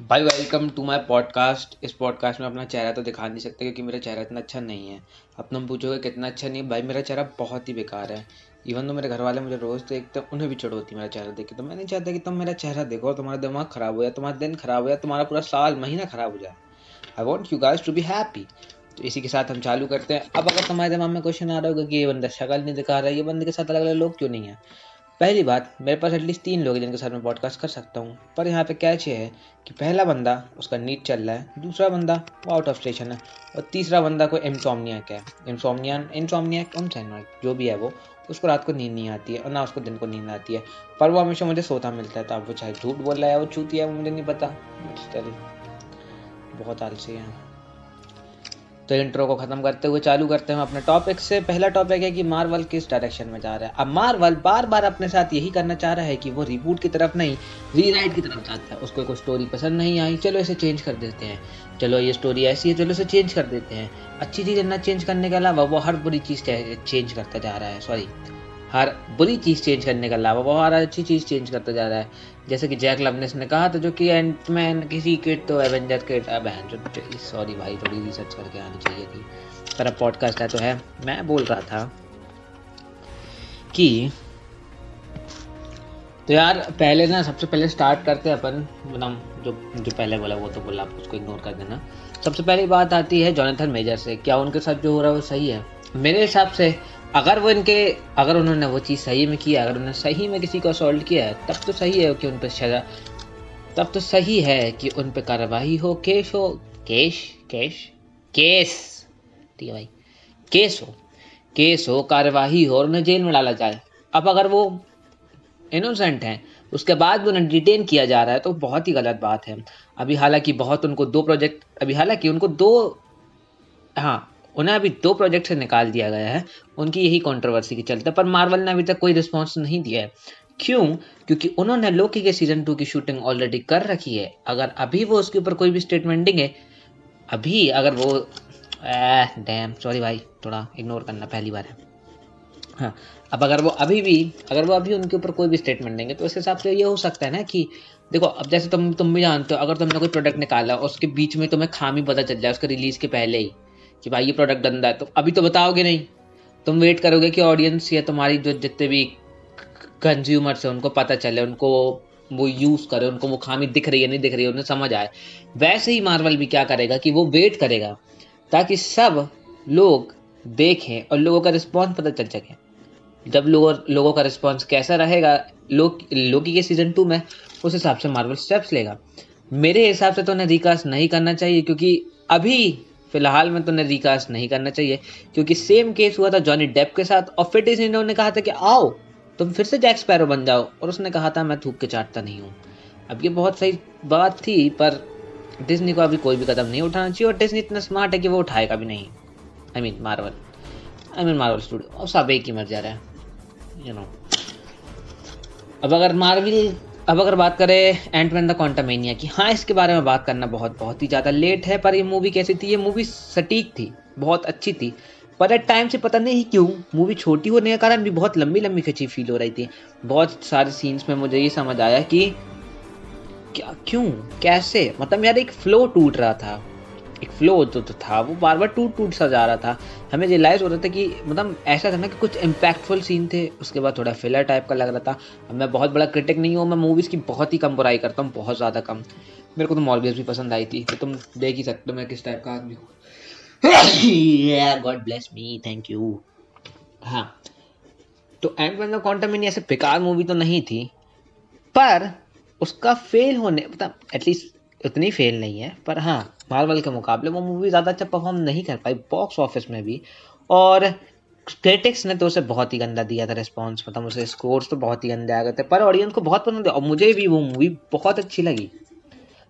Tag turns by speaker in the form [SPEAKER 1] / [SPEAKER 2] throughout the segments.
[SPEAKER 1] भाई welcome to my podcast. इस podcast में अपना चेहरा तो दिखा नहीं सकते क्योंकि मेरा चेहरा इतना अच्छा नहीं है। अब तुम पूछोगे कितना अच्छा नहीं, भाई मेरा चेहरा बहुत ही बेकार है। इवन तो मेरे घर वाले मुझे रोज़ देखते हैं, उन्हें भी चिढ़ होती है मेरा चेहरा देख के। तो मैं नहीं चाहता कि तुम मेरा चेहरा देखो और तुम्हारा दिमाग खराब हो जाए, तुम्हारा दिन खराब हो जाए, तुम्हारा पूरा साल महीना खराब हो जाए। I want you guys to be happy. तो इसी के साथ हम चालू करते हैं। अब अगर तुम्हारे दिमाग में क्वेश्चन आ रहा होगा कि ये बंदा शक्ल नहीं दिखा रहा है, ये बंदे के साथ अलग अलग लोग क्यों नहीं है। पहली बात, मेरे पास एटलीस्ट 3 लोग हैं जिनके साथ मैं पॉडकास्ट कर सकता हूँ, पर यहाँ पे कैच ये है कि पहला बंदा उसका नीट चल रहा है, दूसरा बंदा वो आउट ऑफ स्टेशन है, और तीसरा बंदा कोई इंसोम्नियाक है। इंसोम्नियाक जो भी है वो, उसको रात को नींद नहीं आती है और ना उसको दिन को नींद आती है, पर वो हमेशा मुझे सोता मिलता है। तो अब वो चाहे झूठ बोल रहा है या वो चूतिया है, वो मुझे नहीं पता। बहुत आलसी है। तो इंट्रो को खत्म करते हुए चालू करते हैं अपने टॉपिक से। पहला टॉपिक है कि मार्वल किस डायरेक्शन में जा रहा है। अब मार्वल बार बार अपने साथ यही करना चाह रहा है कि वो रिबूट की तरफ नहीं, रीराइट की तरफ जाता है। उसको कोई स्टोरी पसंद नहीं आई, चलो इसे चेंज कर देते हैं। चलो ये स्टोरी ऐसी है, चलो इसे चेंज कर देते हैं। अच्छी चीज़ ना चेंज करने के अलावा वो हर बुरी चीज़ चेंज करता जा रहा है। हर बुरी चीज़ चेंज करने के अलावा वो हर अच्छी चीज़ चेंज करता जा रहा है। जैसे कि जैक लवनेस ने कहा था, जो कि एंटमैन किसी किट तो एवेंजर किट, सॉरी भाई, थोड़ी रिसर्च करके आनी चाहिए थी, पर अब पॉडकास्ट है तो है। मैं बोल रहा था कि तो यार पहले ना, सबसे पहले स्टार्ट करते हैं अपन, मतलब जो पहले बोला वो तो बोला, आप उसको इग्नोर कर देना। सबसे पहली बात आती है जोनाथन मेजर से। क्या उनके साथ जो हो रहा है वो सही है? मेरे हिसाब से अगर उन्होंने वो चीज़ सही में किया, अगर उन्होंने सही में किसी को असॉल्ट किया है, तब तो सही है कि उन पर सजा, तब तो सही है कि उन पर कार्रवाई हो, केस हो, केस ठीक है भाई, केस हो, कार्रवाई हो और उन्हें जेल में डाला जाए। अब अगर वो इनोसेंट हैं, उसके बाद भी उन्हें डिटेन किया जा रहा है, तो बहुत ही गलत बात है। उन्हें अभी 2 प्रोजेक्ट से निकाल दिया गया है, उनकी यही कंट्रोवर्सी के चलते। पर मार्वल ने अभी तक कोई रिस्पॉन्स नहीं दिया है। क्यों? क्योंकि उन्होंने लोकी के सीजन 2 की शूटिंग ऑलरेडी कर रखी है। अगर अभी वो उसके ऊपर कोई भी स्टेटमेंट देंगे, अभी अगर वो डैम सॉरी भाई, थोड़ा इग्नोर करना, पहली बार है। हाँ, अब अगर वो अभी उनके ऊपर कोई भी स्टेटमेंट देंगे, तो उस हिसाब से ये हो सकता है ना कि देखो, अब जैसे तुम भी जानते हो, अगर तुमने कोई प्रोडक्ट निकाला और उसके बीच में तुम्हें खामी पता चल जाए उसके रिलीज के पहले ही कि भाई ये प्रोडक्ट गंदा है, तो अभी तो बताओगे नहीं। तुम वेट करोगे कि ऑडियंस या तुम्हारी जो जितने भी कंज्यूमर्स है उनको पता चले, उनको वो यूज करे, उनको वो खामी दिख रही है नहीं दिख रही है उन्हें समझ आए। वैसे ही मार्वल भी क्या करेगा कि वो वेट करेगा ताकि सब लोग देखें और लोगों का रिस्पॉन्स पता चल सके। जब लोगों का रिस्पॉन्स कैसा रहेगा लोकी के सीजन 2 में, उस हिसाब से मार्वल स्टेप्स लेगा। मेरे हिसाब से तो उन्हें रिकास्ट नहीं करना चाहिए, क्योंकि अभी फिलहाल में तो उन्हें रिकास्ट नहीं करना चाहिए, क्योंकि सेम केस हुआ था जॉनी डेप के साथ, और फिर डिज्नी ने उन्हें कहा था कि आओ तुम फिर से जैक स्पैरो बन जाओ, और उसने कहा था मैं थूक के चाटता नहीं हूँ। अब ये बहुत सही बात थी, पर डिज्नी को अभी कोई भी कदम नहीं उठाना चाहिए, और डिज्नी इतना स्मार्ट है कि वो उठाएगा भी नहीं। मार्वल स्टूडियो, अब सब एक ही मर जा रहा है, यू नो। अब अगर बात करें एंटमैन द क्वांटमेनिया की, हाँ इसके बारे में बात करना बहुत ही ज़्यादा लेट है। पर ये मूवी कैसी थी? ये मूवी सटीक थी, बहुत अच्छी थी, पर एट टाइम से पता नहीं क्यों मूवी छोटी होने के कारण भी बहुत लंबी खिंची फील हो रही थी। बहुत सारे सीन्स में मुझे ये समझ आया कि क्या, क्यों, कैसे, मतलब यार एक फ्लो टूट रहा था, एक फ्लो जो तो था वो बार बार टूट सा जा रहा था। हमें रियलाइज़ हो रहा था कि मतलब ऐसा था ना कि कुछ इम्पैक्टफुल सीन थे, उसके बाद थोड़ा फिलर टाइप का लग रहा था। अब मैं बहुत बड़ा क्रिटिक नहीं हूँ, मैं मूवीज़ की बहुत ही कम बुराई करता हूँ, बहुत ज़्यादा कम। मेरे को तो मॉर्बियस भी पसंद आई थी, तो तुम देख ही सकते हो मैं किस टाइप का आदमी हूँ। God bless me, thank you. हाँ, तो एंटमैन द क्वांटम ऐसे बेकार मूवी तो नहीं थी, पर उसका फेल होने, मतलब एटलीस्ट उतनी फेल नहीं है, पर हाँ मार्वल के मुकाबले वो मूवी ज़्यादा अच्छा परफॉर्म नहीं कर पाई बॉक्स ऑफिस में भी। और क्रिटिक्स ने तो उसे बहुत ही गंदा दिया था रिस्पॉन्स, मतलब उसे स्कोर्स तो बहुत ही गंदे आ गए थे, पर ऑडियंस को बहुत पसंद है और मुझे भी वो मूवी बहुत अच्छी लगी।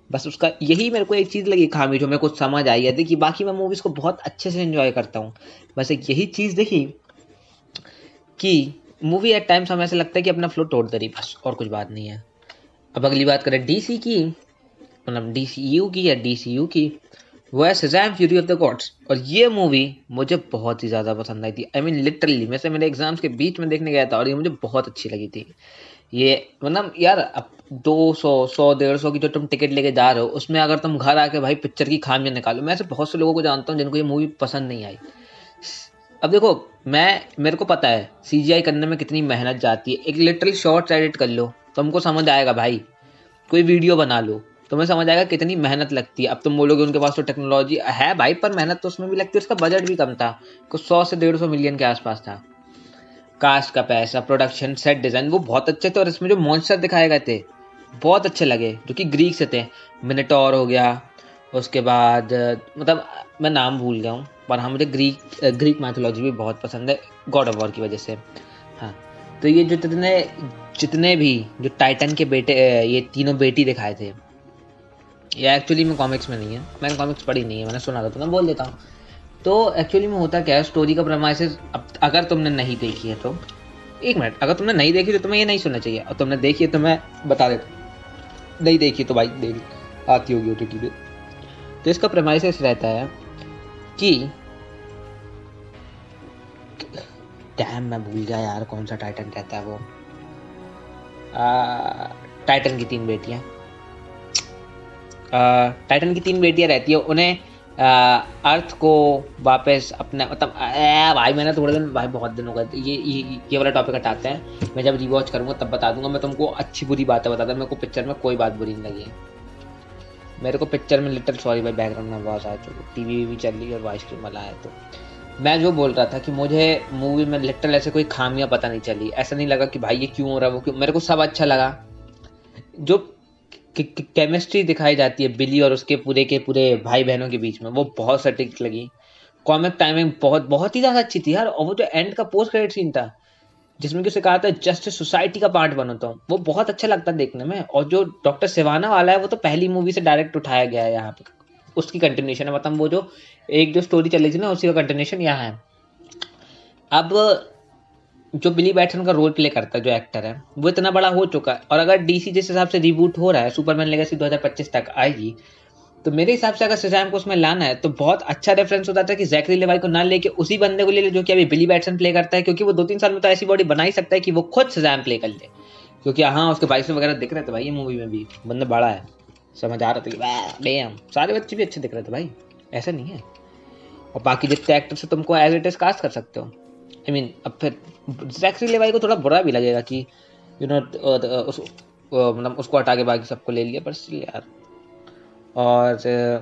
[SPEAKER 1] बस उसका यही मेरे को एक चीज़ लगी खामी, जो मेरे को समझ आई है कि बाकी मैं मूवीज़ को बहुत अच्छे से एंजॉय करता हूँ। बस एक यही चीज़ देखी कि मूवी एट टाइम्स हमें ऐसा लगता है कि अपना फ्लो तोड़ दे रही, बस और कुछ बात नहीं है। अब अगली बात करें डीसी की, मतलब डीसीयू की या डीसीयू की, वो है Shazam fury of the gods. और ये मूवी मुझे बहुत ही ज़्यादा पसंद आई थी। आई मीन लिटरली, मैं से मेरे एग्जाम्स के बीच में देखने गया था और ये मुझे बहुत अच्छी लगी थी। ये मतलब यार अब 200 100 150 की जो तुम टिकट लेके जा रहे हो उसमें अगर तुम घर आके भाई पिक्चर की खामियां निकालो। मैं ऐसे बहुत से लोगों को जानता हूँ जिनको ये मूवी पसंद नहीं आई। अब देखो, मेरे को पता है सीजीआई करने में कितनी मेहनत जाती है। एक लिटरल शॉर्ट्स एडिट कर लो तुमको समझ आएगा भाई। कोई वीडियो बना लो तुम्हें समझ आएगा कितनी मेहनत लगती है। अब तुम बोलोगे उनके पास तो टेक्नोलॉजी है भाई, पर मेहनत तो उसमें भी लगती है। उसका बजट भी कम था, कुछ 100 से 150 मिलियन के आसपास था। कास्ट का पैसा, प्रोडक्शन, सेट डिजाइन वो बहुत अच्छे थे। और इसमें जो मॉन्स्टर दिखाए गए थे बहुत अच्छे लगे, जो कि ग्रीक से थे। मिनटोर हो गया, उसके बाद मतलब मैं नाम भूल गया हूँ, पर हाँ मुझे ग्रीक मैथोलॉजी भी बहुत पसंद है गॉड ऑफ वॉर की वजह से। हाँ, तो ये जो जितने जितने भी जो टाइटन के बेटे ये तीनों बेटी दिखाए थे, ये एक्चुअली में कॉमिक्स में नहीं है। मैंने कॉमिक्स पढ़ी नहीं है, मैंने सुना था, तो मैं बोल देता हूँ। तो एक्चुअली में होता क्या है, स्टोरी का प्रमाइसिस अगर तुमने नहीं देखी है तो एक मिनट, अगर तुमने नहीं देखी तो तुम्हें ये नहीं सुनना चाहिए, और तुमने देखी है तो मैं बता देता हूँ। नहीं देखी तो भाई देख, आती होगी ओटीटी पे। तो इसका प्रमाइसिस रहता है कि डैम मैं भूल गया यार कौन सा टाइटन रहता है वो। टाइटन की तीन बेटियां, टाइटन की तीन बेटियां रहती है। उन्हें अर्थ को वापस अपना मतलब भाई मैंने थोड़े दिन भाई बहुत दिन हो गए, ये वाला टॉपिक हटाते हैं। मैं जब रिवॉच करूंगा तब बता दूंगा मैं तुमको। अच्छी बुरी बातें बताता, मेरे को पिक्चर में कोई बात बुरी नहीं लगी है। मेरे को पिक्चर में लिटिल सॉरी भाई बैकग्राउंड में आवाज आ चुकी, टीवी भी चल रही है और वॉइस स्ट्रीम वाला है। तो मैं जो बोल रहा था कि मुझे मूवी में लिटरल ऐसे कोई खामियां पता नहीं चली। ऐसा नहीं लगा कि भाई ये क्यों हो रहा है वो क्यों, मेरे को सब अच्छा लगा। जो केमिस्ट्री दिखाई जाती है बिली और उसके पूरे के पूरे भाई बहनों के बीच में, वो बहुत सटीक लगी। कॉमिक टाइमिंग बहुत बहुत ही ज्यादा अच्छी थी यार। और वो जो एंड का पोस्ट क्रेडिट सीन था जिसमें कि उसे कहा था जस्टिस सोसाइटी का पार्ट बनो, तो वो बहुत अच्छा लगता है देखने में। और जो डॉक्टर सिवाना वाला है वो तो पहली मूवी से डायरेक्ट उठाया गया है यहाँ पे, उसकी कंटिन्यूशन है। मतलब वो जो एक जो स्टोरी चल रही थी ना उसी का कंटिन्यूशन यहाँ है। अब जो बिली बैटसन का रोल प्ले करता है जो एक्टर है वो इतना बड़ा हो चुका है, और अगर डीसी जिस हिसाब से रिबूट हो रहा है, सुपरमैन लेगेसी 2025 तक आएगी, तो मेरे हिसाब से अगर शज़ैम को उसमें लाना है तो बहुत अच्छा रेफरेंस होता था कि जैकरी लेवाई को ना लेके उसी बंदे को ले ले जो कि अभी बिली बैटसन प्ले करता है, क्योंकि वो 2-3 साल में तो ऐसी बॉडी बना ही सकता है कि वो खुद शज़ैम प्ले कर ले। क्योंकि हाँ उसके बाइसेप्स वगैरह दिख रहे थे भाई, ये मूवी में भी बंदा बड़ा है, समझ आ रहा था कि डैम सारे बच्चे भी अच्छे दिख रहे थे भाई, ऐसा नहीं है। और बाकी जितने एक्टर से तुमको एज इट इज कास्ट कर सकते हो। आई मीन अब फिर जैकरी लेवाई को थोड़ा बुरा भी लगेगा कि यू नो मतलब उसको हटा के बाकी सबको ले लिया, पर स्टिल यार। और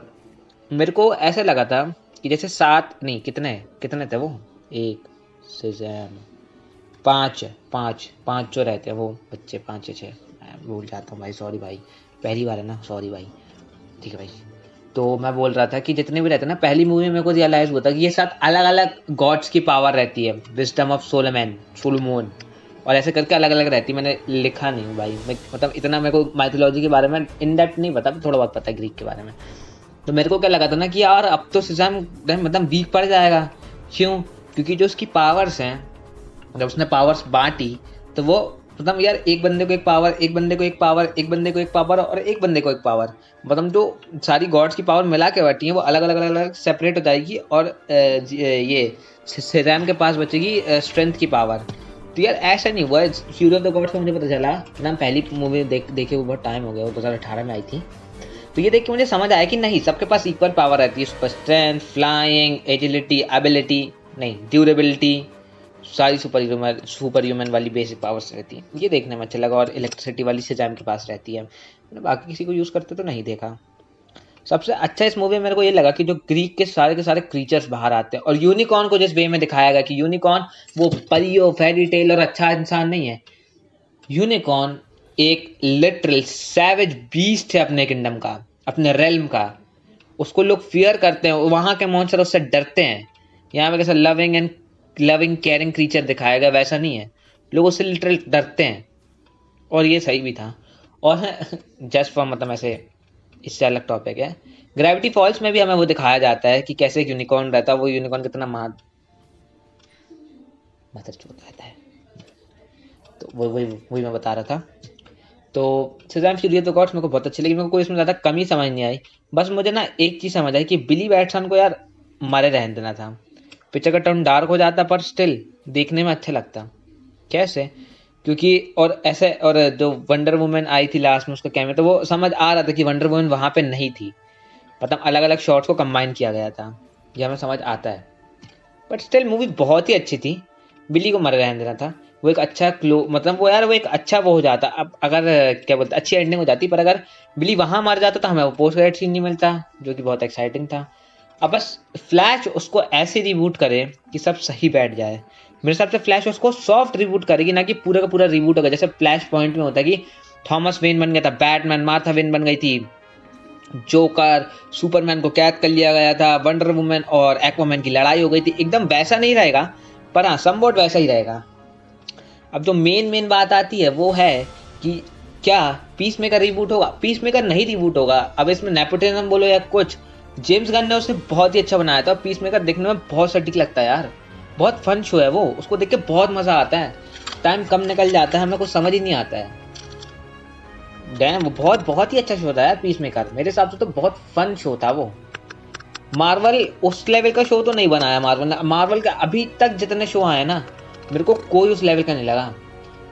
[SPEAKER 1] मेरे को ऐसे लगा था कि जैसे 7 नहीं कितने कितने थे वो, एक सिजैम 5 5 5 जो रहते हैं वो बच्चे 5 या 6, मैं भूल जाता हूँ भाई, सॉरी भाई, पहली बार है ना, सॉरी भाई। ठीक है भाई। तो मैं बोल रहा था कि जितने भी रहते हैं ना, पहली मूवी में मेरे को रियलाइज हुआ था कि ये 7 अलग अलग गॉड्स की पावर रहती है, विजडम ऑफ सोलोमोन, और ऐसे करके अलग अलग रहती है। मैंने लिखा नहीं भाई, मैं मतलब इतना मेरे को माइथोलॉजी के बारे में इन डेप्थ नहीं पता, थोड़ा बहुत पता है ग्रीक के बारे में। तो मेरे को क्या लगा था ना कि यार अब तो सिजाम मतलब वीक पड़ जाएगा। क्यों? क्योंकि जो उसकी पावर्स हैं, जब उसने पावर्स बांटी तो वो मतलब यार एक बंदे को एक पावर, एक बंदे को एक पावर, एक बंदे को एक पावर और एक बंदे को एक पावर, मतलब जो सारी गॉड्स की पावर मिला के बैठी है वो अलग अलग अलग अलग सेपरेट हो जाएगी। और ये सिजाम के पास बचेगी स्ट्रेंथ की पावर। तो यार ऐसा नहीं हुआ। फ्यूरी ऑफ द गॉड्स का मुझे पता चला ना, पहली मूवी देखे वो बहुत टाइम हो गया, वो 2018 में आई थी। तो ये देख के मुझे समझ आया कि नहीं, सबके पास इक्वल पावर रहती है। Super strength, flying, agility, ability नहीं ड्यूरेबिलिटी, सारी सुपर ह्यूमन वाली बेसिक पावर्स रहती है। ये देखने में अच्छा लगा। और इलेक्ट्रिसिटी वाली सिजाम के पास रहती है, मैंने बाकी किसी को यूज़ करते तो नहीं देखा। सबसे अच्छा इस मूवी में मेरे को ये लगा कि जो ग्रीक के सारे क्रीचर्स बाहर आते हैं, और यूनिकॉर्न को जिस वे में दिखाया गया कि यूनिकॉर्न वो परियो फेरी टेल और अच्छा इंसान नहीं है। यूनिकॉर्न एक लिटरल सैवेज बीस्ट है अपने किंगडम का, अपने रेल्म का। उसको लोग फियर करते हैं, वहां के मॉन्स्टर उससे डरते हैं। यहाँ पे कैसा लविंग केयरिंग क्रीचर दिखाया गया वैसा नहीं है, लोग उससे लिटरल डरते हैं। और ये सही भी था। और जस्ट फॉर मतलब ऐसे इससे अलग टॉपिक है, ग्रेविटी फॉल्स में भी हमें वो दिखाया जाता है कि कैसे एक यूनिकॉर्न रहता है, वो यूनिकॉर्न कितना मादर चोत रहता है। तो वही मैं बता रहा था। तो Shazam fury of the gods मेरे को बहुत अच्छी लगी, मेरे को कोई इसमें ज़्यादा कमी समझ नहीं आई। बस मुझे ना एक चीज़ समझ आई कि बिली बैटसन को यार मारे रहने देना था। पिक्चर का टर्न डार्क हो जाता पर स्टिल देखने में अच्छा लगता। कैसे? क्योंकि और ऐसे, और जो वंडर वुमन आई थी लास्ट में उसका कैमियो, तो वो समझ आ रहा था कि वंडर वुमन वहां पे नहीं थी, मतलब अलग अलग शॉट्स को कंबाइन किया गया था, ये हमें समझ आता है। बट स्टिल मूवी बहुत ही अच्छी थी। बिली को मर रहने देना था, वो एक अच्छा क्लो, मतलब वो यार वो एक अच्छा वो हो जाता। अब अगर क्या बोलते अच्छी एंडिंग हो जाती, पर अगर बिली वहां मर जाता तो हमें वो पोस्ट क्रेडिट सीन नहीं मिलता, जो कि बहुत एक्साइटिंग था। अब बस फ्लैश उसको ऐसे रिबूट करे कि सब सही बैठ जाए। मेरे हिसाब से फ्लैश उसको सॉफ्ट रिबूट करेगी, ना कि पूरा का पूरा रिबूट होगा, जैसे फ्लैश पॉइंट में होता है कि थॉमस वेन बन गया था बैटमैन, मार्था वेन बन गई थी जोकर, सुपरमैन को कैद कर लिया गया था, वंडर वुमन और एक्वामैन की लड़ाई हो गई थी। एकदम वैसा नहीं रहेगा, पर हाँ समवॉट वैसा ही रहेगा। अब जो मेन बात आती है वो है कि क्या पीस मेकर रिबूट होगा? पीस मेकर नहीं रिबूट होगा। अब इसमें नेपोटिज्म बोलो या कुछ, जेम्स गन ने उसे बहुत ही अच्छा बनाया था। पीस मेकर देखने में बहुत सटीक लगता है यार, बहुत फन शो है वो, उसको देख के बहुत मजा आता है। टाइम कम निकल जाता है, हमें कुछ समझ ही नहीं आता है। डैम, वो बहुत बहुत ही अच्छा शो था यार पीस मेकर, मेरे हिसाब से तो बहुत फन शो था वो। मार्वल उस लेवल का शो तो नहीं बनाया मार्वल ने। मार्वल का अभी तक जितने शो आए ना, मेरे को कोई उस लेवल का नहीं लगा।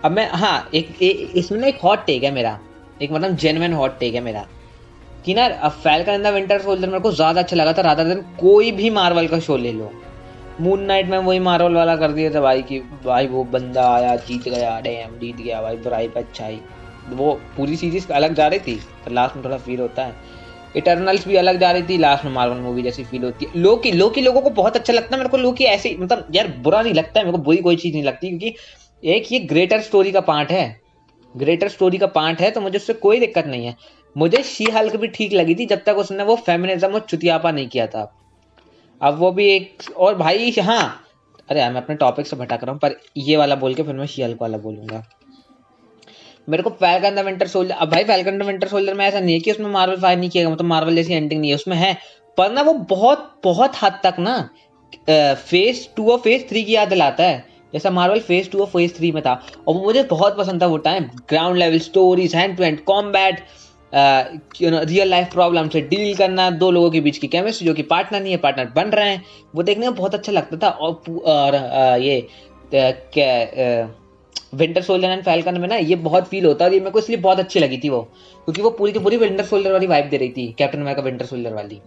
[SPEAKER 1] अब मैं, हाँ इसमें ना एक हॉट टेक है मेरा, एक मतलब जेन्युइन हॉट टेक है मेरा, कि ना अब falcon and the winter soldier मेरे को ज्यादा अच्छा लगा था रादर देन कोई भी मार्वल का शो ले लो। मून नाइट में वही मार्वल वाला कर दिया था भाई, कि भाई वो बंदा आया जीत गया, डैम जीत गया भाई, बुराई पे अच्छाई। वो पूरी सीरीज अलग जा रही थी, पर लास्ट में थोड़ा फील होता है। इटर्नल्स भी अलग जा रही थी, लास्ट में मार्वल मूवी जैसी फील होती है। लोकी लोकी लोगों को बहुत अच्छा लगता है, मेरे को लोकी ऐसे मतलब यार बुरा नहीं लगता है, मेरे को बुरी कोई चीज नहीं लगती, क्योंकि एक ये ग्रेटर स्टोरी का पार्ट है, ग्रेटर स्टोरी का पार्ट है, तो मुझे उससे कोई दिक्कत नहीं है। मुझे शी हल्क भी ठीक लगी थी, जब तक उसने वो फेमिनिज्म और चुतियापा नहीं किया था। अब वो भी एक और भाई, हाँ अरे यार मैं अपने टॉपिक से भटक रहा हूँ, पर ये वाला बोल के फिर मैं शी हल्क वाला बोलूंगा। मेरे को फैल्कन द विंटर सोल्जर, अब भाई फैल्कन द विंटर सोल्जर में ऐसा नहीं है कि उसमें मार्वल फायर नहीं किया, मतलब मार्वल जैसी एंडिंग नहीं है उसमें, है पर ना वो बहुत बहुत हद तक ना फेज 2 और फेज 3 की याद दिलाता है, जैसा मार्वल फेज 2 और फेज 3 में था। और मुझे बहुत पसंद था वो time. Ground level stories, hand to hand combat, real life problem से डील करना, दो लोगों के बीच की केमिस्ट्री, जो कि पार्टनर नहीं है पार्टनर बन रहे हैं, वो देखने में बहुत अच्छा लगता था। और ये क्या विंटर सोल्जर एंड फैल्कन में ना ये बहुत फील होता है, और ये मेरे को इसलिए बहुत अच्छी लगी थी वो, क्योंकि वो पूरी की पूरी विंटर सोल्जर वाली वाइब दे रही थी, कैप्टन अमेरिका विंटर सोल्जर वाली।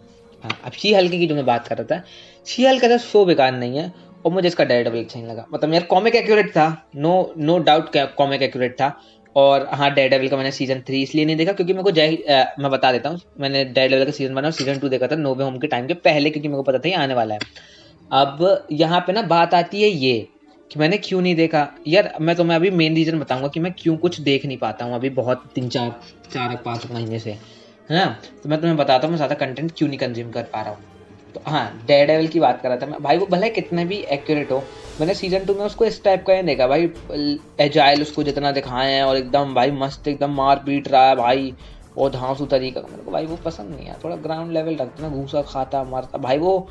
[SPEAKER 1] हाँ, अब शी हल्क की जो मैं बात कर रहा था, शी हल्क का शो बेकार नहीं है, और मुझे इसका डेयरडेविल अच्छा नहीं लगा। मतलब यार कॉमिक एक्यूरेट था, नो डाउट कॉमिक एक्यूरेट था। और हाँ, डेयरडेविल का मैंने सीजन 3 इसलिए नहीं देखा क्योंकि मेरे को मैं बता देता हूँ, मैंने डेयरडेविल का सीजन 1 और सीजन 2 देखा था नो वे होम के टाइम के पहले, क्योंकि मेरे को पता था ये आने वाला है। अब यहाँ पे ना बात आती है ये कि मैंने क्यों नहीं देखा यार। मैं तुम्हें अभी मेन रीजन बताऊंगा कि मैं क्यों कुछ देख नहीं पाता हूँ अभी, बहुत 3-4-5 महीने से, है ना। तो मैं तुम्हें बताता हूँ मैं ज़्यादा कंटेंट क्यों नहीं कंज्यूम कर पा रहा हूँ। तो हाँ, डेयरडेविल की बात कर रहा था मैं भाई, वो भले कितने भी एक्यूरेट हो, मैंने सीजन 2 में उसको इस टाइप का ही देखा भाई, एजाइल उसको जितना दिखाए हैं, और एकदम भाई मस्त एकदम मार पीट रहा है भाई, और धांसू तरीका मेरे को भाई वो पसंद नहीं है। थोड़ा ग्राउंड लेवल रखता ना, घूसा खाता मारता भाई। वो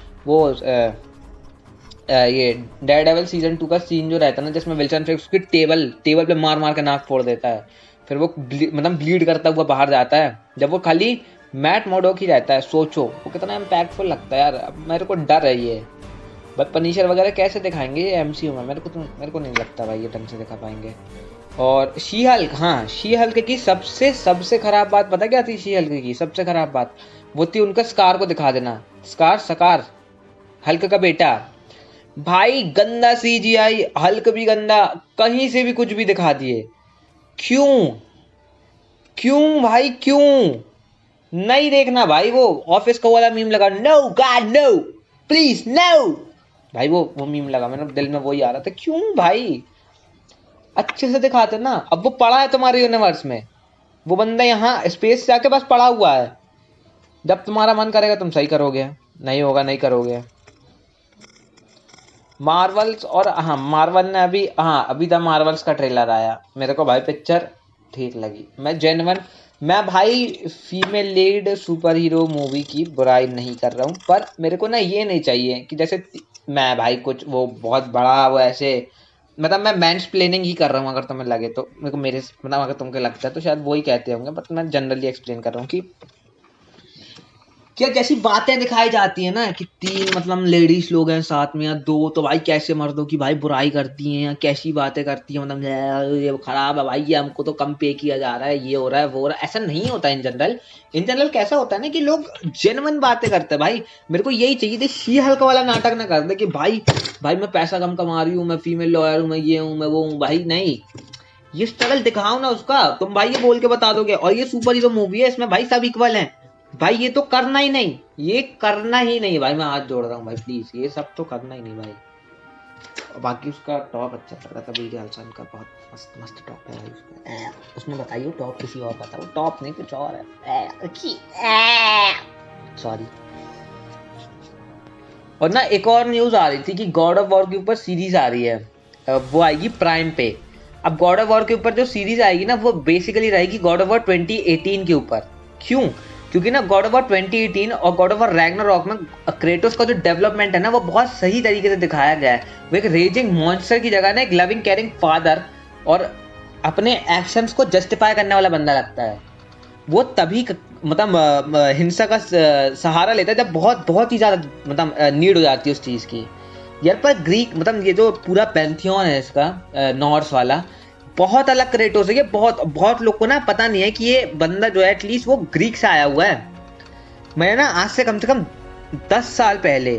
[SPEAKER 1] ये डेयरडेविल सीजन 2 का सीन जो रहता है ना, जिसमें विल्सन फिस्क उसकी टेबल पे मार मार के नाक फोड़ देता है, फिर वो मतलब ब्लीड करता हुआ बाहर जाता है, जब वो खाली मैट मोडोक ही रहता है, सोचो वो कितना इम्पैक्टफुल लगता है यार। अब मेरे को डर है ये बट पनीशर वगैरह कैसे दिखाएंगे ये एमसीयू में, मेरे को नहीं लगता भाई ये ढंग से दिखा पाएंगे। और शी हल्क, हाँ शी हल्क की सबसे सबसे खराब बात पता क्या थी? शी हल्क की सबसे खराब बात वो थी उनका स्कार को दिखा देना। सकार हल्क का बेटा भाई, गंदा सीजीआई, हल्क भी गंदा, कहीं से भी कुछ भी दिखा दिए। क्यों क्यों भाई क्यों? नहीं देखना भाई, वो ऑफिस का वाला मीम लगा, no God no please no भाई, वो मीम लगा, मेरे दिल में वही आ रहा था, क्यों भाई? अच्छे से दिखाते ना। अब वो पड़ा है तुम्हारे यूनिवर्स में, वो बंदा यहाँ स्पेस से आके बस पड़ा हुआ है, जब तुम्हारा मन करेगा तुम सही करोगे, नहीं होगा नहीं करोगे। मार्वल्स, और हाँ मार्वल ने अभी द मार्वल्स का ट्रेलर आया, मेरे को भाई पिक्चर ठीक लगी। मैं भाई female lead super hero movie की बुराई नहीं कर रहा हूँ, पर मेरे को ना ये नहीं चाहिए कि जैसे मैं भाई कुछ वो बहुत बड़ा वो ऐसे, मतलब मैं मैंस प्लेनिंग ही कर रहा हूँ, अगर तुम्हें लगे तो मेरे को, मेरे मतलब अगर तुमको लगता है तो शायद वो ही कहते होंगे, बट मैं जनरली एक्सप्लेन कर रहा हूँ कि क्या कैसी बातें दिखाई जाती है ना कि 3 मतलब लेडीज लोग हैं साथ में या 2 तो भाई कैसे मर्दों की भाई बुराई करती हैं या कैसी बातें करती हैं मतलब ये खराब है भाई, ये हमको तो कम पे किया जा रहा है, ये हो रहा है वो हो रहा है। ऐसा नहीं होता इन जनरल कैसा होता है ना कि लोग जेन्युइन बातें करते हैं भाई। मेरे को यही चाहिए थी, शी हल्क वाला नाटक ना कर दे कि भाई भाई मैं पैसा कम कमा रही हूँ, मैं फीमेल लॉयर हूँ, मैं ये हूँ मैं वो हूँ। भाई नहीं, ये स्ट्रगल दिखाओ ना उसका, तुम भाई ये बोल के बता दोगे। और ये सुपर हीरो मूवी है, इसमें भाई सब इक्वल हैं भाई, ये तो करना ही नहीं, ये करना ही नहीं भाई, मैं हाथ जोड़ रहा हूँ भाई प्लीज, ये सब तो करना ही नहीं भाई। और बाकी उसका टॉप अच्छा लग रहा था, बिल्कुल हसन का बहुत मस्त मस्त टॉप है भाई उसका। उसमें बताइए टॉप किसी और का था, वो टॉप नहीं कुछ और है, सॉरी। और ना एक और न्यूज आ रही थी कि गॉड ऑफ वॉर के ऊपर सीरीज आ रही है, वो आएगी प्राइम पे। अब गॉड ऑफ वॉर के ऊपर जो सीरीज आएगी ना वो बेसिकली रहेगी गॉड ऑफ वॉर 2018 के ऊपर। क्यों? क्योंकि ना गॉड ऑफ वॉर 2018 और गॉड ऑफ वॉर रैग्नारॉक में क्रेटोस का जो डेवलपमेंट है ना वो बहुत सही तरीके से दिखाया गया है। वो एक रेजिंग मॉन्स्टर की जगह ना एक लविंग केयरिंग फादर और अपने एक्शंस को जस्टिफाई करने वाला बंदा लगता है। वो तभी मतलब हिंसा का सहारा लेता है जब बहुत बहुत ही ज्यादा मतलब नीड हो जाती है उस चीज की। यार पर ग्रीक मतलब ये जो पूरा पैंथियन है इसका नॉर्स वाला बहुत अलग क्रेटोस है। ये बहुत बहुत लोग को ना पता नहीं है कि ये बंदा जो है एटलीस्ट वो ग्रीक से आया हुआ है। मैंने ना आज से कम 10 साल पहले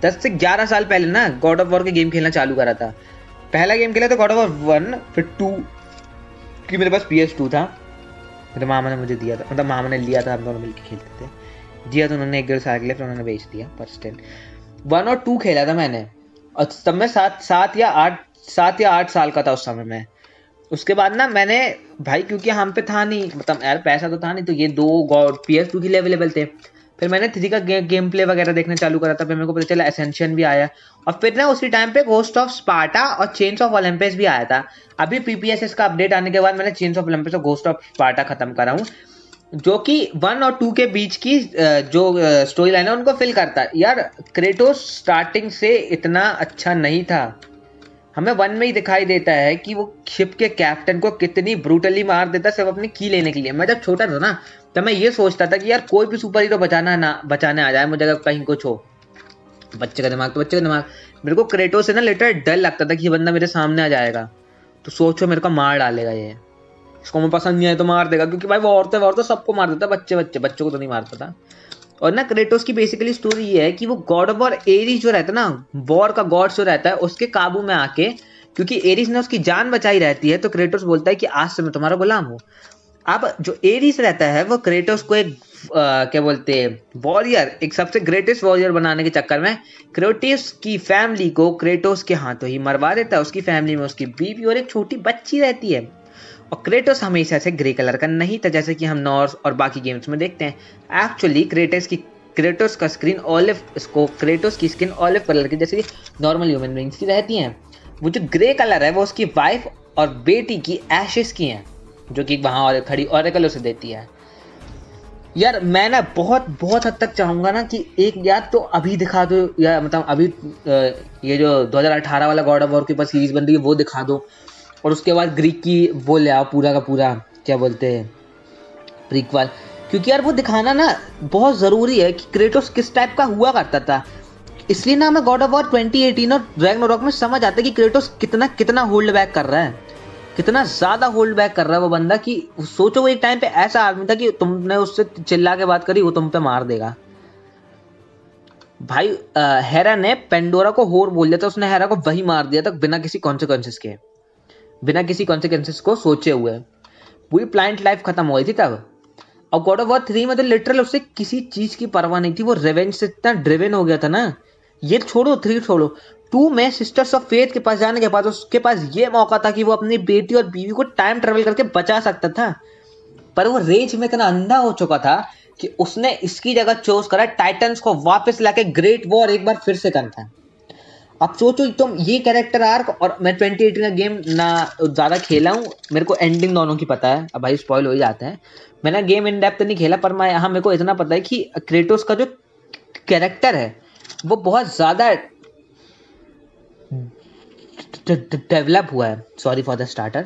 [SPEAKER 1] 10 से 11 साल पहले ना गॉड ऑफ वॉर के गेम खेलना चालू करा था। पहला गेम खेला था गॉड ऑफ वॉर 1, फिर 2 कि मेरे पास PS2 था, मेरे मामा ने मुझे दिया था, मतलब मामा ने लिया था, हम दोनों मिलकर खेलते थे। दिया तो उन्होंने 1-1.5 साल के लिए, फिर उन्होंने बेच दिया। पर स्टिल 1 और 2 खेला था मैंने, और तब मैं 7 या 8 साल का था उस समय में। उसके बाद ना मैंने भाई क्योंकि हम पे था नहीं मतलब यार पैसा तो था नहीं, तो ये 2 गॉड PS2 के लिए अवेलेबल थे। फिर मैंने 3 का गेम प्ले वगैरह देखना चालू करा था, फिर मेरे को पता चला एसेंशियन भी आया, और फिर ना उसी टाइम पे घोस्ट ऑफ स्पार्टा और चेन्स ऑफ ओलंपस भी आया था। अभी PPSS का अपडेट आने के बाद मैंने चेन्स ऑफ ओलंपस और घोस्ट ऑफ स्पार्टा खत्म करा हूँ, जो कि 1 और 2 के बीच की जो स्टोरी लाइन है उनको फिल करता है। यार क्रेटोस स्टार्टिंग से इतना अच्छा नहीं था, हमें 1 में ही दिखाई देता है कि वो शिप के कैप्टन को कितनी ब्रूटली मार देता सिर्फ अपनी की लेने के लिए। मैं जब छोटा था ना तब मैं ये सोचता था कि यार कोई भी सुपर हीरो बचाने आ जाए मुझे, अगर कहीं कुछ हो। बच्चे का दिमाग तो बच्चे का दिमाग, मेरे को क्रेटोस से ना लिटरली डर लगता था कि ये बंदा मेरे सामने आ जाएगा तो सोचो मेरे को मार डालेगा, ये इसको मुझे पसंद नहीं आया तो मार देगा, क्योंकि भाई वो औरतें सबको मार देता, बच्चों को तो नहीं मारता था। और ना क्रेटोस की बेसिकली स्टोरी ये है कि वो गॉड ऑफ वॉर एरिस जो रहता है ना, वॉर का गॉड जो रहता है, उसके काबू में आके, क्योंकि एरिस ने उसकी जान बचाई रहती है, तो क्रेटोस बोलता है कि आज से मैं तुम्हारा गुलाम हूँ। अब जो एरिस रहता है वो क्रेटोस को एक क्या बोलते हैं वॉरियर, एक सबसे ग्रेटेस्ट वॉरियर बनाने के चक्कर में क्रेटोस की फैमिली को क्रेटोस के हाथों ही मरवा देता है। उसकी फैमिली में उसकी बीवी और एक छोटी बच्ची रहती है। और क्रेटोस हमेशा से ग्रे कलर का नहीं था, जैसे कि हम नॉर्स और बाकी गेम्स में देखते हैं। एक्चुअली क्रेटोस का स्किन क्रेटोस की स्किन ऑलिव कलर की, जैसे नॉर्मल ह्यूमन बीइंग्स की रहती हैं। वो जो ग्रे कलर है वो उसकी वाइफ और बेटी की एशेस की हैं, जो कि वहां और खड़ी ऑरेकल उसे देती है। यार मैं ना बहुत बहुत हद तक चाहूंगा ना कि एक या तो अभी दिखा दो, या मतलब अभी ये जो 2018 वाला गॉड ऑफ वॉर के ऊपर सीरीज बन रही है वो दिखा दो, और उसके बाद ग्रीक की वो ले आओ पूरा का पूरा, क्या बोलते हैं, प्रीक्वल। क्योंकि यार वो दिखाना ना बहुत ज़रूरी है कि क्रेटोस किस टाइप का हुआ करता था। इसलिए ना हमें गॉड ऑफ वॉर 2018 और रैग्नारॉक में समझ आता है कि क्रेटोस कितना कितना होल्ड बैक कर रहा है, कितना ज़्यादा होल्ड बैक कर रहा है वो बंदा। कि सोचो वो एक टाइम पे ऐसा आदमी था कि तुमने उससे चिल्ला के बात करी वो तुम पे मार देगा। भाई हेरा ने पेंडोरा को होर बोल दिया था, उसने हेरा को वही मार दिया था बिना किसी कॉन्सिक्वेंसेस के, बिना किसी कॉन्सिक्वेंसेस को सोचे हुए। पूरी प्लांट लाइफ खत्म हो गई थी तब। और गॉड ऑफ वॉर 3 में तो लिटरल उससे किसी चीज की परवाह नहीं थी, वो रिवेंज से इतना ड्रिवन हो गया था ना। ये छोड़ो 3 छोड़ो, 2 में सिस्टर्स ऑफ फेथ के पास जाने के बाद उसके पास ये मौका था कि वो अपनी बेटी और बीवी को टाइम ट्रेवल करके बचा सकता था, पर वो रेज में इतना अंधा हो चुका था कि उसने इसकी जगह चूज करा टाइटन्स को वापस लाके ग्रेट वॉर एक बार फिर से करना। अब सोचो तुम ये कैरेक्टर आर्क, और मैं 2018 का गेम ना ज़्यादा खेला हूँ, मेरे को एंडिंग दोनों की पता है, अब भाई स्पॉइल हो ही जाते हैं। मैंने गेम इन डेप्थ नहीं खेला, पर मैं यहाँ मेरे को इतना पता है कि क्रेटोस का जो कैरेक्टर है वो बहुत ज़्यादा डेवलप हुआ है। Sorry for the starter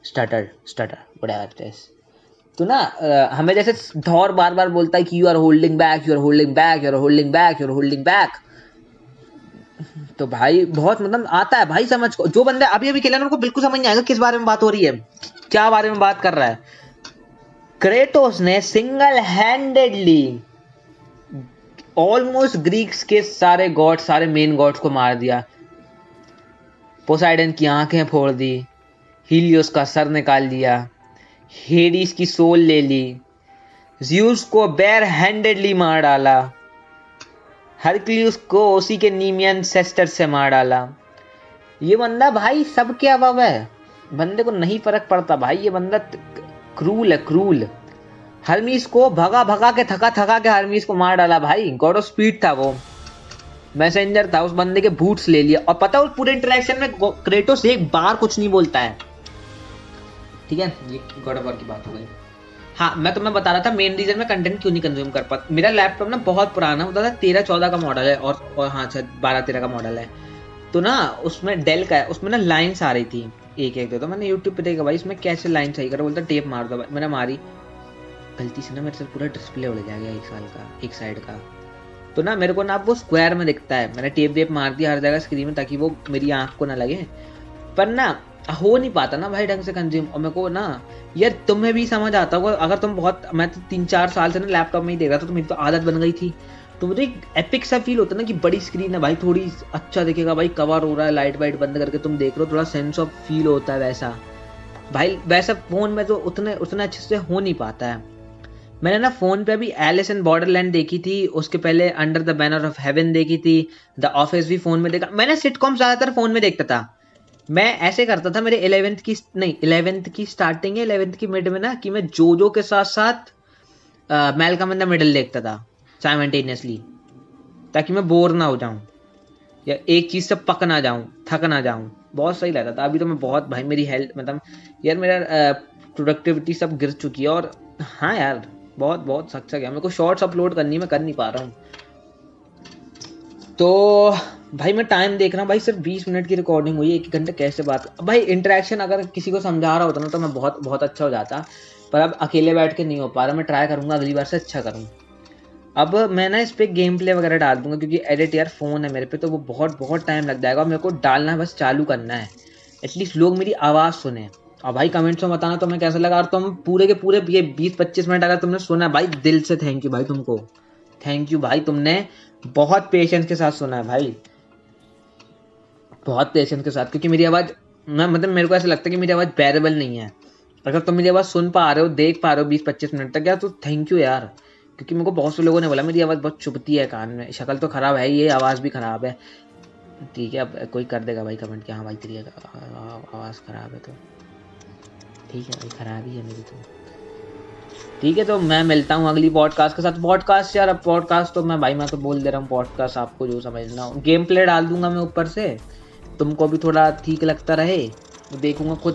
[SPEAKER 1] whatever it is. तो ना हमें जैसे थॉर बार बार बोलता है कि you are holding back, you are holding back, you are holding back, you are holding back, तो भाई बहुत मतलब आता है भाई समझ को। जो बंदे अभी अभी खेला ना उनको बिल्कुल समझ नहीं आएगा किस बारे में बात हो रही है, क्या बारे में बात कर रहा है। क्रेटोस ने सिंगल हैंडेडली ऑलमोस्ट ग्रीक्स के सारे गॉड, सारे मेन गॉड्स को मार दिया। पोसाइडन की आंखें फोड़ दी, हीलियोस का सर निकाल दिया, हेडिस की सोल ले ली, ज़्यूस को बेयर हैंडेडली मार डाला, हरक्यूलिस को उसी के नीमियन सेस्टर से मार डाला। ये बंदा भाई सबके अबव है, बंदे को नहीं फर्क पड़ता भाई, ये बंदा क्रूल है, क्रूल। हर्मीस को भगा भगा के थका के हर्मीस को मार डाला भाई। गॉड ऑफ स्पीड था वो, मैसेंजर था, उस बंदे के बूट्स ले लिया। और पता है उस पूरे इंटरेक्शन में क्रेटोस एक बार कुछ नहीं बोलता है, ठीक है। ये गॉड ऑफ वॉर की बात हो गई। हाँ, मैं तुम्हें बता रहा था मेन रीजन में कंटेंट क्यों नहीं कंज्यूम कर पाता। मेरा लैपटॉप ना बहुत पुराना होता था, 13-14 का मॉडल है, और हाँ 12-13 का मॉडल है। तो ना उसमें डेल का है, उसमें ना लाइन्स आ रही थी एक एक। तो मैंने यूट्यूब पे देखा भाई इसमें कैसे लाइन सही करो, बोलता टेप मार दो। मैंने मारी, गलती से ना मेरे से पूरा डिस्प्ले उड़ गया एक साल का, एक साइड का। तो ना मेरे को ना अब वो स्क्वायर में दिखता है। मैंने टेप वेप मार दिया हर जगह स्क्रीन में ताकि वो मेरी आंख को ना लगे, पर ना हो नहीं पाता ना भाई ढंग से कंज्यूम। और मेरे को ना यार तुम्हें भी समझ आता होगा अगर तुम बहुत, मैं तो 3-4 साल से ना लैपटॉप में ही देख रहा था, तो मेरी तो आदत बन गई थी। तो मुझे एक एपिक सा फील होता है ना कि बड़ी स्क्रीन है भाई, थोड़ी अच्छा दिखेगा भाई, कवर हो रहा है, लाइट वाइट बंद करके तुम देख रहे हो, थोड़ा सेंस ऑफ फील होता है वैसा भाई। वैसा फोन में तो उतने अच्छे से हो नहीं पाता है। मैंने ना फोन पे अभी एलिस इन बॉर्डरलैंड देखी थी, उसके पहले under the banner of haven देखी थी, द ऑफिस भी फोन में देखा। मैंने सिटकॉम ज्यादातर फोन में देखता था। मैं ऐसे करता था मेरे 11th की स्टार्टिंग है, 11th की मिड में ना, कि मैं जोजो के साथ साथ मैलकम इन द मिडिल देखता था साइमल्टेनियसली, ताकि मैं बोर ना हो जाऊं या एक चीज से पक ना जाऊं, थक ना जाऊं। बहुत सही लगता था। अभी तो मैं बहुत भाई मेरी हेल्थ मतलब यार मेरा प्रोडक्टिविटी सब गिर चुकी है। और हाँ यार बहुत सच्चा गया। मेरे को शॉर्ट्स अपलोड करनी, मैं कर नहीं पा रहा हूँ। तो भाई मैं टाइम देख रहा हूँ भाई, सिर्फ 20 मिनट की रिकॉर्डिंग हुई है, 1 घंटे कैसे बात। भाई इंटरेक्शन अगर किसी को समझा रहा होता ना तो मैं बहुत अच्छा हो जाता, पर अब अकेले बैठ के नहीं हो पा रहा। मैं ट्राई करूंगा अगली बार से अच्छा करूँ। अब मैं ना इस पे गेम प्ले वगैरह डाल दूंगा, क्योंकि एडिट यार फोन है मेरे पे, तो वो बहुत टाइम लग जाएगा। मेरे को डालना बस चालू करना है, एटलीस्ट लोग मेरी आवाज़ सुने। और भाई कमेंट्स में बताना तुम्हें कैसा लगा। और तुम पूरे के पूरे ये 20-25 मिनट अगर तुमने सुना भाई, दिल से थैंक यू भाई तुमको, थैंक यू भाई, तुमने बहुत पेशेंस के साथ सुना है भाई, बहुत पेशेंस के साथ। क्योंकि मेरी आवाज़ मतलब मेरे को ऐसा लगता है कि मेरी आवाज़ बेरेबल नहीं है। अगर तुम मेरी आवाज़ सुन पा रहे हो, देख पा रहे हो 20-25 मिनट तक यार, तो थैंक यू यार। क्योंकि मेरे को बहुत से लोगों ने बोला मेरी आवाज़ बहुत चुभती है कान में, शक्ल तो ख़राब है, ये आवाज़ भी ख़राब है। ठीक है, अब कोई कर देगा भाई कमेंट कि हाँ भाई तेरी आवाज़ ख़राब है, तो ठीक है भाई, ख़राब ही है मेरी तो। ठीक है, तो मैं मिलता हूँ अगली पॉडकास्ट के साथ। पॉडकास्ट यार, अब पॉडकास्ट तो मैं तो बोल दे रहा हूँ, पॉडकास्ट आपको जो समझना हो। गेम प्ले डाल दूंगा मैं ऊपर से, तुमको भी थोड़ा ठीक लगता रहे, देखूंगा खुद